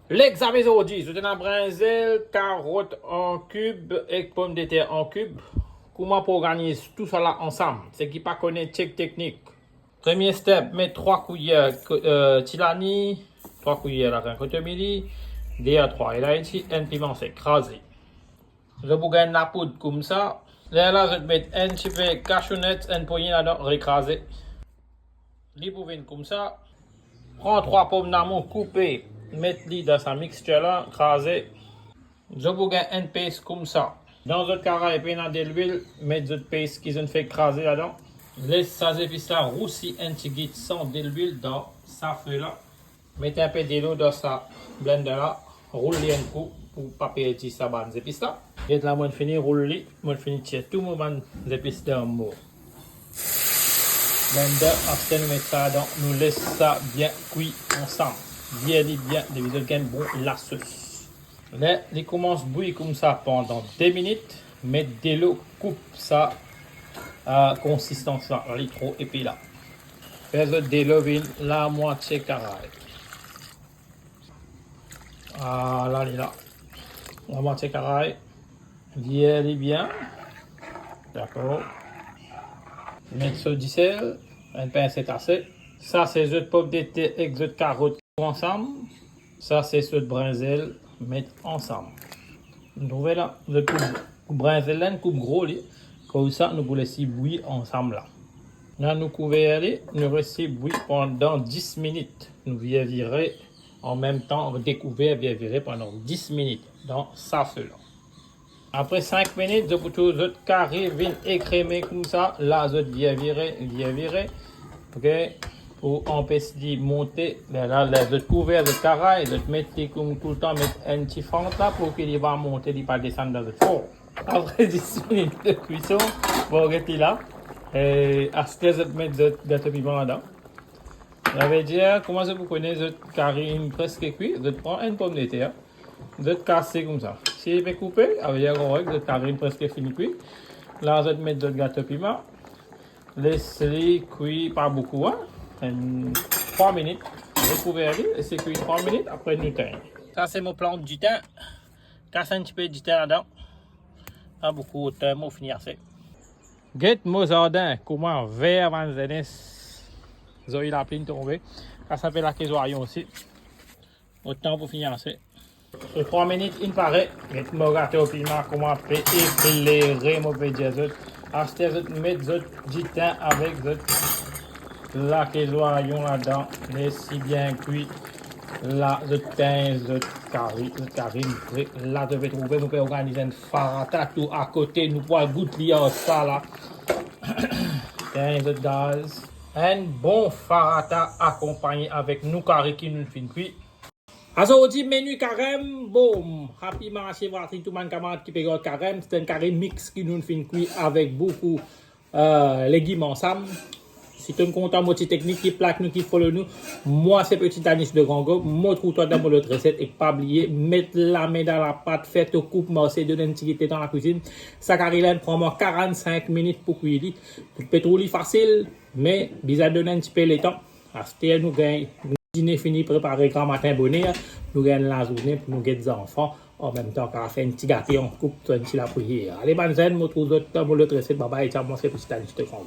L'examen aujourd'hui, c'est un brinzel, carotte en cube et pommes de terre en cube. Comment pour organiser tout ça là ensemble? C'est qui pas connaît check technique. Premier step, mettre 3 cuillères tilani, 3 cuillères à cotomili, DA3 et là ici, un piment sec écrasé. Je vous gagne la poudre comme ça. Là, je vais mettre un petit peu de cachewnut, un poignet là-dedans, récrasé. Les pouvez comme ça. Prends 3 pommes d'amour coupées, mettez-les dans sa mixture là, écrasé. Je vous gagne un paste comme ça. Dans votre caraïbe, dans de l'huile, mettez votre paste qu'ils ont fait écraser là-dedans. Laissez ça épices là roussi un petit guide sans de l'huile dans sa feuille là. Mettez un peu de l'eau dans sa blender là. Roulez un coup pour pas perdre sa bande d'épices là. Et là, moi, je finis rouler. Moi, je finis tirer tout mon bande d'épices dans le mot. Blender, après nous mettre ça dedans, nous laisse ça bien cuit ensemble. Bien, de vous gagne bon la sauce. Là, il commence à bouillir comme ça pendant 2 minutes. Mettez de l'eau, coupe ça à consistance là, elle est trop épais là. Faites de l'eau la moitié carrée. Voilà, elle est là. La moitié carrée. Bien. D'accord. Mettre ça du sel, un pincée assez. Ça, c'est les pommes de terre et les carottes ensemble. Ça, c'est ce brinzel, mettre ensemble. Vous trouvez là, le coupe brinzel, une coupe gros, comme ça, nous vous laissons bouillir ensemble là. Là, nous couvrons, nous laissons bouillir pendant 10 minutes. Nous virer en même temps, découvrir, virer pendant 10 minutes dans sa feu là. Après 5 minutes, je peux le carré, vin écrémé comme ça. Là, je viens virer. Ok? Pour empêcher de monter. Là, je couvre le carré, je mets comme tout le temps, mettre un petit fond là pour qu'il va monter, il va descendre dans le four. Après 10 minutes de cuisson, vous arrêtez là. Et à ce que je mets de piment là-dedans. Ça veut dire, comment vous connaissez le carré presque cuit? Je prends une pomme de terre. Je casser comme ça. Si je vais couper, avec le carré presque fini cuit. Là, je vais mettre le gâteau piment. Laissez-les cuire pas beaucoup. 3 minutes. Vous pouvez aller, laissez cuire 3 minutes. Après, nous teignons. Ça, c'est mon plan du thym. Casse un petit peu du thym là-dedans. Pas beaucoup de thym, pour finir assez. Get mon jardin, comment vert avant les années. Vous avez la pleine tombée. Ça fait la quesoyon aussi. Autant pour finir assez. Sur 3 minutes, il paraît, mettre mon gâteau piment, comment après éclairer mon pédiazot. Acheter mettre du thym avec la quesoyon là-dedans, mais si bien cuit. Là, je thym, je carré, là, je vais trouver, nous pouvons organiser une farata tout à côté, nous pouvons goûter ça là. Thym, je gaz. Un bon farata accompagné avec nous carré qui nous fin cuit. Aujourd'hui, menu carême, boum, rapidement, chez voir tout le monde qui peut faire carême, c'est un carré mix qui nous fait cuire avec beaucoup légumes ensemble. Si tu es content de notre technique qui plaque nous, qui follow nous, moi c'est petit anis de grand goût, moi trouve-toi dans notre recette et pas oublier, mettre la main dans la pâte, faire ton coupe, morceau, donner une petite dans la cuisine. Ça carré prend moi 45 minutes pour cuire. Pétrole facile, mais bizarre donner un petit peu le temps. Acheter nous gagne. Dîner fini, préparé grand matin bonheur, nous gagnons la journée pour nous guider des enfants. En même temps, quand on fait un petit gâteau, on coupe un petit la prière. Allez, bonne zen, moi, trouve d'autres temps, moi, l'autre recette, bye bye, et tiens, moi, c'est petit, je te prends.